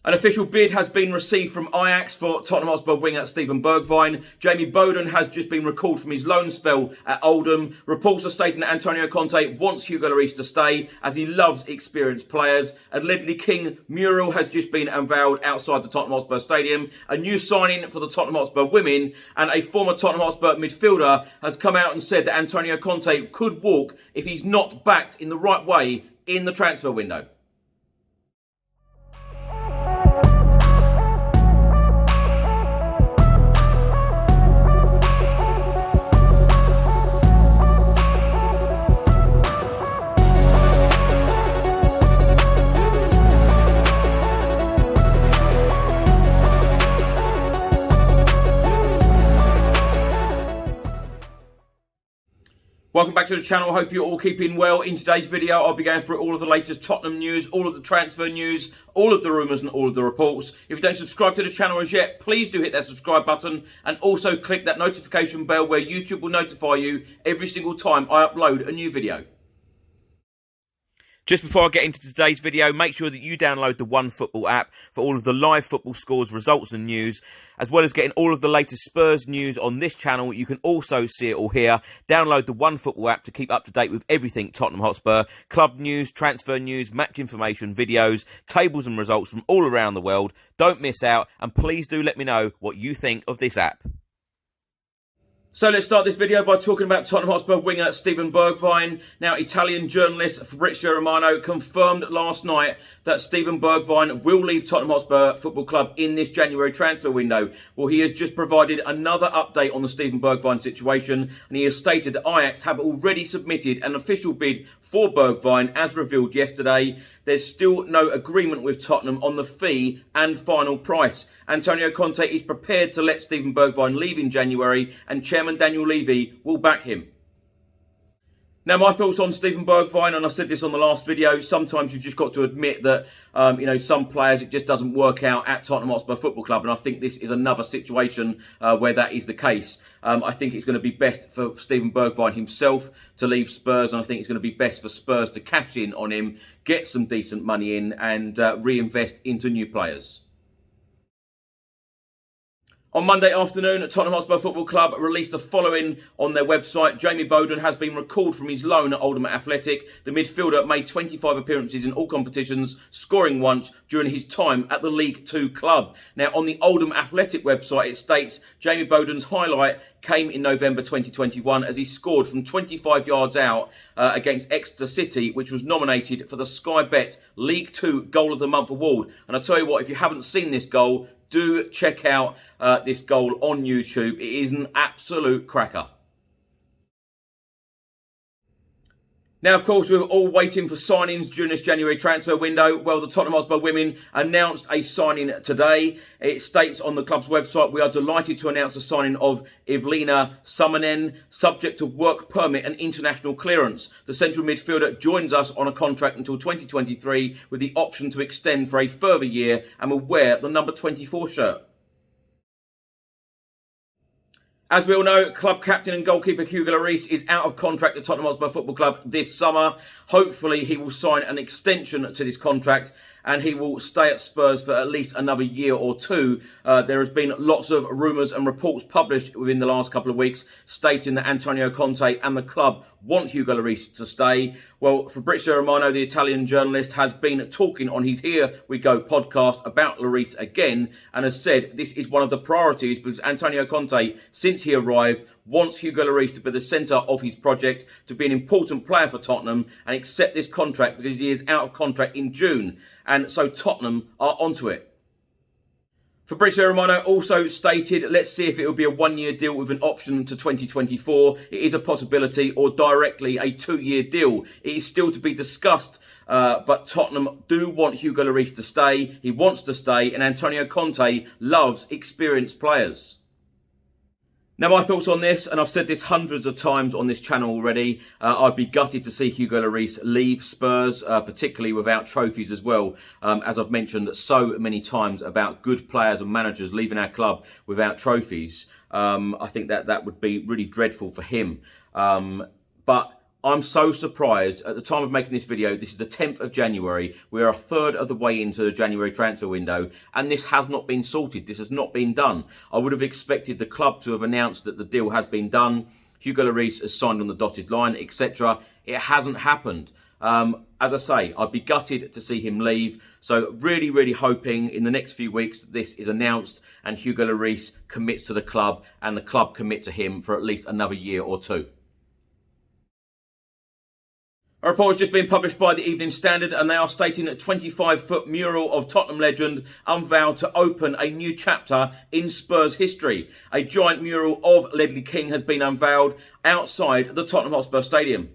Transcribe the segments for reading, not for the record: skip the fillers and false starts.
An official bid has been received from Ajax for Tottenham Hotspur winger Steven Bergwijn. Jamie Bowen has just been recalled from his loan spell at Oldham. Reports are stating that Antonio Conte wants Hugo Lloris to stay as he loves experienced players. And Ledley King Mural has just been unveiled outside the Tottenham Hotspur Stadium. A new signing for the Tottenham Hotspur women, and a former Tottenham Hotspur midfielder has come out and said that Antonio Conte could walk if he's not backed in the right way in the transfer window. Welcome back to the channel. I hope you're all keeping well. In today's video, I'll be going through all of the latest Tottenham news, all of the transfer news, all of the rumours and all of the reports. If you don't subscribe to the channel as yet, please do hit that subscribe button and also click that notification bell where YouTube will notify you every single time I upload a new video. Just before I get into today's video, make sure that you download the OneFootball app for all of the live football scores, results and news, as well as getting all of the latest Spurs news on this channel. You can also see it all here. Download the OneFootball app to keep up to date with everything Tottenham Hotspur, club news, transfer news, match information, videos, tables and results from all around the world. Don't miss out, and please do let me know what you think of this app. So let's start this video by talking about Tottenham Hotspur winger Steven Bergwijn. Now, Italian journalist FABRIZIO Romano confirmed last night that Steven Bergwijn will leave Tottenham Hotspur Football Club in this January transfer window. Well, he has just provided another update on the Steven Bergwijn situation, and he has stated that Ajax have already submitted an official bid for Bergwijn, as revealed yesterday. There's still no agreement with Tottenham on the fee and final price. Antonio Conte is prepared to let Steven Bergwijn leave in January, and Chairman Daniel Levy will back him. Now, my thoughts on Steven Bergwijn, and I said this on the last video, sometimes you've just got to admit that, some players, it just doesn't work out at Tottenham Hotspur Football Club, and I think this is another situation where that is the case. I think it's going to be best for Steven Bergwijn himself to leave Spurs, and I think it's going to be best for Spurs to cash in on him, get some decent money in, and reinvest into new players. On Monday afternoon, Tottenham Hotspur Football Club released the following on their website. Jamie Bowen has been recalled from his loan at Oldham Athletic. The midfielder made 25 appearances in all competitions, scoring once during his time at the League Two club. Now, on the Oldham Athletic website, it states Jamie Bowen's highlight came in November 2021 as he scored from 25 yards out against Exeter City, which was nominated for the Sky Bet League Two Goal of the Month award. And I tell you what, if you haven't seen this goal, do check out this goal on YouTube. It is an absolute cracker. Now, of course, we were all waiting for signings during this January transfer window. Well, the Tottenham Hotspur women announced a signing today. It states on the club's website, we are delighted to announce the signing of Evelina Summanen, subject to work permit and international clearance. The central midfielder joins us on a contract until 2023 with the option to extend for a further year and will wear the number 24 shirt. As we all know, club captain and goalkeeper Hugo Lloris is out of contract at Tottenham Hotspur Football Club this summer. Hopefully he will sign an extension to this contract and he will stay at Spurs for at least another year or two. There has been lots of rumours and reports published within the last couple of weeks stating that Antonio Conte and the club want Hugo Lloris to stay. Well, Fabrizio Romano, the Italian journalist, has been talking on his Here We Go podcast about Lloris again and has said this is one of the priorities because Antonio Conte, since he arrived, wants Hugo Lloris to be the centre of his project, to be an important player for Tottenham and accept this contract because he is out of contract in June. And so Tottenham are onto it. Fabrizio Romano also stated, let's see if it will be a one-year deal with an option to 2024. It is a possibility, or directly a two-year deal. It is still to be discussed, but Tottenham do want Hugo Lloris to stay. He wants to stay, and Antonio Conte loves experienced players. Now, my thoughts on this, and I've said this hundreds of times on this channel already, I'd be gutted to see Hugo Lloris leave Spurs, particularly without trophies as well. As I've mentioned so many times about good players and managers leaving our club without trophies. I think that would be really dreadful for him. But I'm so surprised. At the time of making this video, this is the 10th of January. We are a third of the way into the January transfer window, and this has not been sorted. This has not been done. I would have expected the club to have announced that the deal has been done. Hugo Lloris has signed on the dotted line, etc. It hasn't happened. As I say, I'd be gutted to see him leave. So really, really hoping in the next few weeks that this is announced and Hugo Lloris commits to the club and the club commit to him for at least another year or two. A report has just been published by the Evening Standard, and they are stating that 25-foot mural of Tottenham legend unveiled to open a new chapter in Spurs history. A giant mural of Ledley King has been unveiled outside the Tottenham Hotspur Stadium.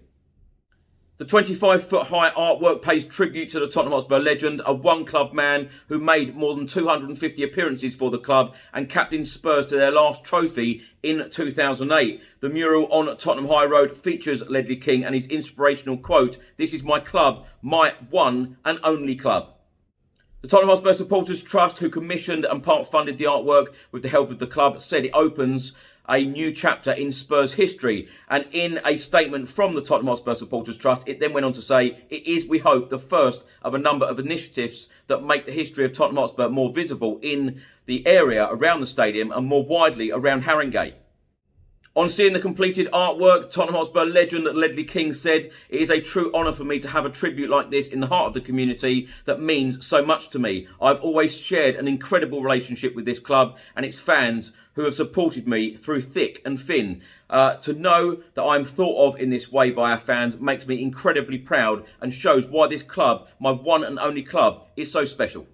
The 25-foot high artwork pays tribute to the Tottenham Hotspur legend, a one-club man who made more than 250 appearances for the club and captained Spurs to their last trophy in 2008. The mural on Tottenham High Road features Ledley King and his inspirational quote, "This is my club, my one and only club." The Tottenham Hotspur Supporters Trust, who commissioned and part-funded the artwork with the help of the club, said it opens a new chapter in Spurs history. And in a statement from the Tottenham Hotspur Supporters Trust, it then went on to say, it is, we hope, the first of a number of initiatives that make the history of Tottenham Hotspur more visible in the area around the stadium and more widely around Haringey. On seeing the completed artwork, Tottenham Hotspur legend Ledley King said, "It is a true honour for me to have a tribute like this in the heart of the community that means so much to me. I've always shared an incredible relationship with this club and its fans who have supported me through thick and thin. To know that I'm thought of in this way by our fans makes me incredibly proud and shows why this club, my one and only club, is so special."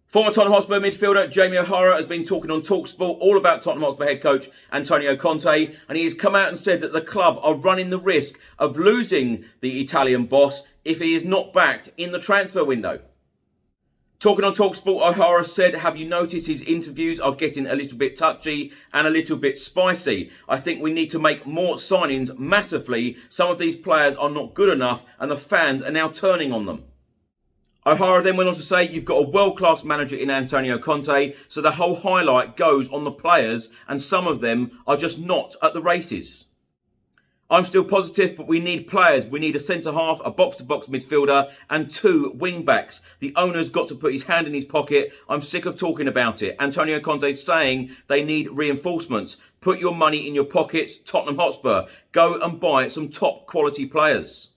Former Tottenham Hotspur midfielder Jamie OHara has been talking on TalkSport all about Tottenham Hotspur head coach Antonio Conte, and he has come out and said that the club are running the risk of losing the Italian boss if he is not backed in the transfer window. Talking on TalkSport, OHara said, "Have you noticed his interviews are getting a little bit touchy and a little bit spicy? I think we need to make more signings massively. Some of these players are not good enough and the fans are now turning on them." OHara then went on to say, "You've got a world-class manager in Antonio Conte, so the whole highlight goes on the players and some of them are just not at the races. I'm still positive, but we need players. We need a centre-half, a box-to-box midfielder and 2 wing-backs. The owner's got to put his hand in his pocket. I'm sick of talking about it. Antonio Conte's saying they need reinforcements. Put your money in your pockets, Tottenham Hotspur. Go and buy some top-quality players."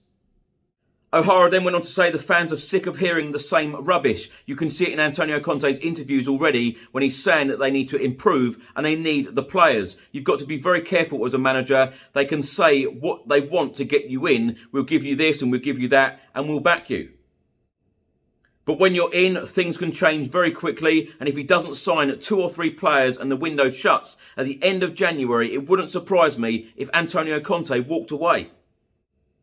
OHara then went on to say the fans are sick of hearing the same rubbish. You can see it in Antonio Conte's interviews already when he's saying that they need to improve and they need the players. You've got to be very careful as a manager. They can say what they want to get you in. We'll give you this and we'll give you that and we'll back you. But when you're in, things can change very quickly. And if he doesn't sign 2 or 3 players and the window shuts at the end of January, it wouldn't surprise me if Antonio Conte walked away.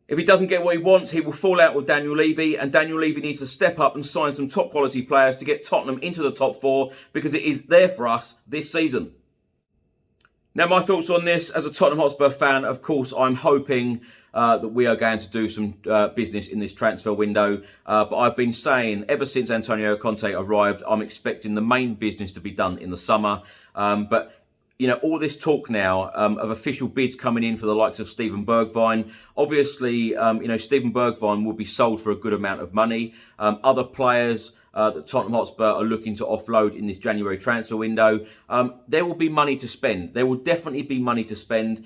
If he doesn't get what he wants, he will fall out with Daniel Levy, and Daniel Levy needs to step up and sign some top quality players to get Tottenham into the top 4 because it is there for us this season. Now, my thoughts on this as a Tottenham Hotspur fan, of course, I'm hoping that we are going to do some business in this transfer window. But I've been saying ever since Antonio Conte arrived, I'm expecting the main business to be done in the summer. But you know, all this talk now of official bids coming in for the likes of Steven Bergwijn. Obviously, you know, Steven Bergwijn will be sold for a good amount of money. Other players that Tottenham Hotspur are looking to offload in this January transfer window. There will be money to spend. There will definitely be money to spend.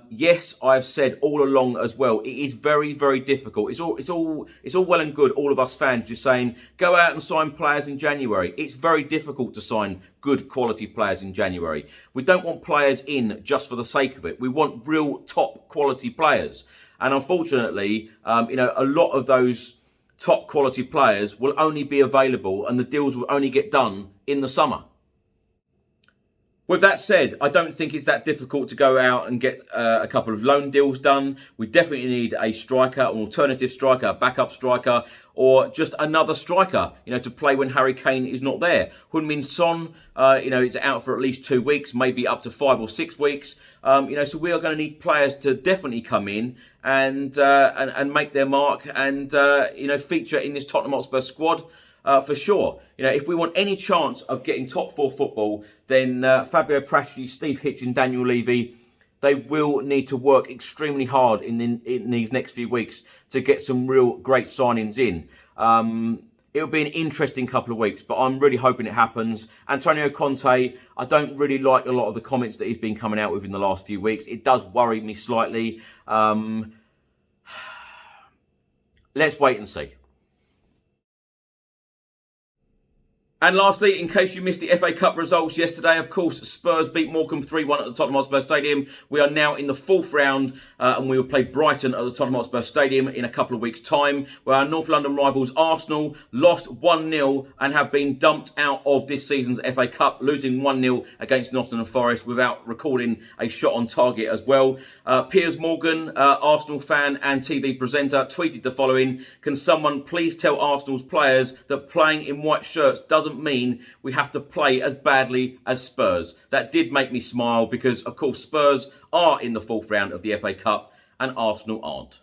Yes, I've said all along as well, it is very, very difficult. It's all well and good, all of us fans just saying, go out and sign players in January. It's very difficult to sign good quality players in January. We don't want players in just for the sake of it. We want real top quality players. And unfortunately, you know, a lot of those top quality players will only be available and the deals will only get done in the summer. With that said, I don't think it's that difficult to go out and get a couple of loan deals done. We definitely need a striker, an alternative striker, a backup striker, or just another striker, you know, to play when Harry Kane is not there. Heung-min Son, you know, is out for at least 2 weeks, maybe up to 5 or 6 weeks. You know, so we are going to need players to definitely come in and make their mark and you know, feature in this Tottenham Hotspur squad. For sure. You know, if we want any chance of getting top 4 football, then Fabio Prasci, Steve Hitch and Daniel Levy, they will need to work extremely hard in these next few weeks to get some real great signings in. It'll be an interesting couple of weeks, but I'm really hoping it happens. Antonio Conte, I don't really like a lot of the comments that he's been coming out with in the last few weeks. It does worry me slightly. Let's wait and see. And lastly, in case you missed the FA Cup results yesterday, of course, Spurs beat Morecambe 3-1 at the Tottenham Hotspur Stadium. We are now in the fourth round, and we will play Brighton at the Tottenham Hotspur Stadium in a couple of weeks' time, where our North London rivals Arsenal lost 1-0 and have been dumped out of this season's FA Cup, losing 1-0 against Nottingham Forest without recording a shot on target as well. Piers Morgan, Arsenal fan and TV presenter, tweeted the following: "Can someone please tell Arsenal's players that playing in white shirts doesn't mean we have to play as badly as Spurs?" That did make me smile because, of course, Spurs are in the fourth round of the FA Cup and Arsenal aren't.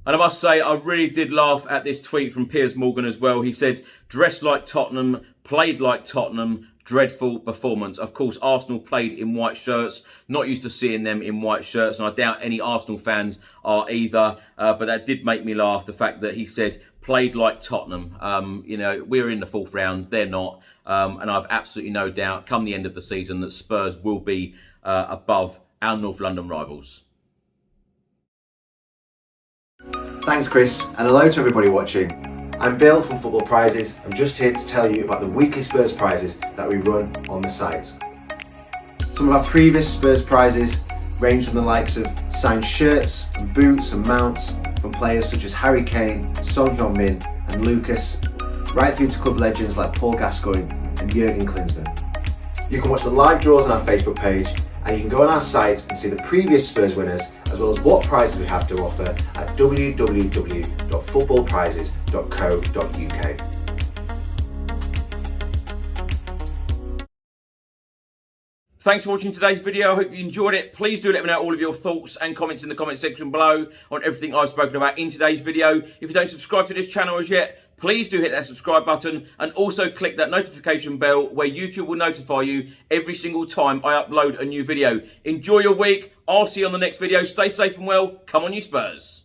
And I must say, I really did laugh at this tweet from Piers Morgan as well. He said, "Dressed like Tottenham, played like Tottenham, dreadful performance." Of course, Arsenal played in white shirts. Not used to seeing them in white shirts, and I doubt any Arsenal fans are either. But that did make me laugh, the fact that he said, played like Tottenham. You know, we're in the fourth round, they're not. And I've absolutely no doubt, come the end of the season, that Spurs will be above our North London rivals. Thanks, Chris, and hello to everybody watching. I'm Bill from Football Prizes. I'm just here to tell you about the weekly Spurs prizes that we run on the site. Some of our previous Spurs prizes range from the likes of signed shirts and boots and mounts from players such as Harry Kane, Son Heung-min and Lucas, right through to club legends like Paul Gascoigne and Jurgen Klinsmann. You can watch the live draws on our Facebook page, and you can go on our site and see the previous Spurs winners, as well as what prizes we have to offer at www.footballprizes.co.uk. Thanks for watching today's video. I hope you enjoyed it. Please do let me know all of your thoughts and comments in the comment section below on everything I've spoken about in today's video. If you don't subscribe to this channel as yet, please do hit that subscribe button and also click that notification bell where YouTube will notify you every single time I upload a new video. Enjoy your week. I'll see you on the next video. Stay safe and well. Come on, you Spurs.